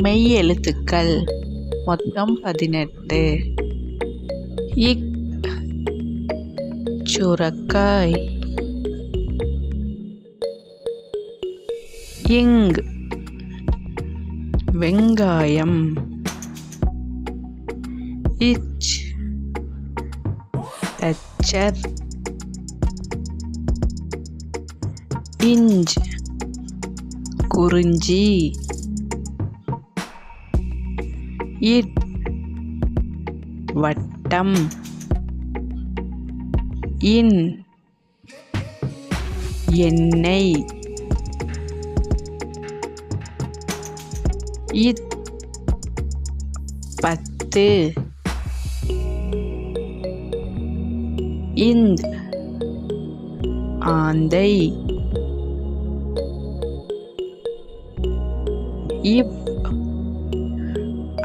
மெய் எழுத்துக்கள் மொத்தம் 18. இக் சுரக்காய். இங் வெங்காயம். இச் தச்சர். இஞ்ச் குறிஞ்சி. இட் வட்டம். இன் எண்ணெய். இத் 10. இந்த் ஆந்தை. இப்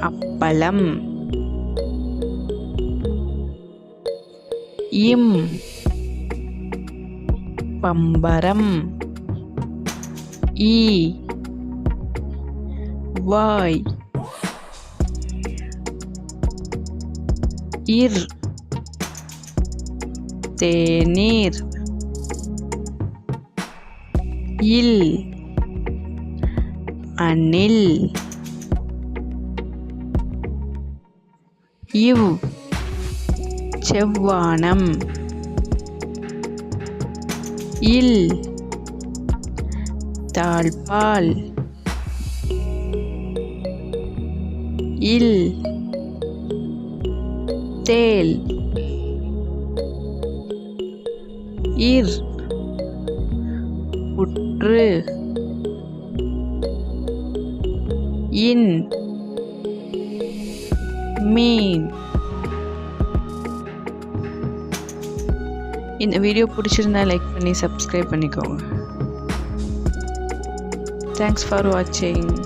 அப்பளம். இம் பம்பரம். ஈ வாய். இர் தேநீர். இல் அணில். இவ் செவ்வானம். இல் தாழ்பால். இல் தேல். இர் புற்று. இன் மீன். இந்த வீடியோ பிடிச்சிருந்தா லைக் பண்ணி சப்ஸ்கிரைப் பண்ணிக்கோங்க. தேங்க்ஸ் ஃபார் வாட்சிங்.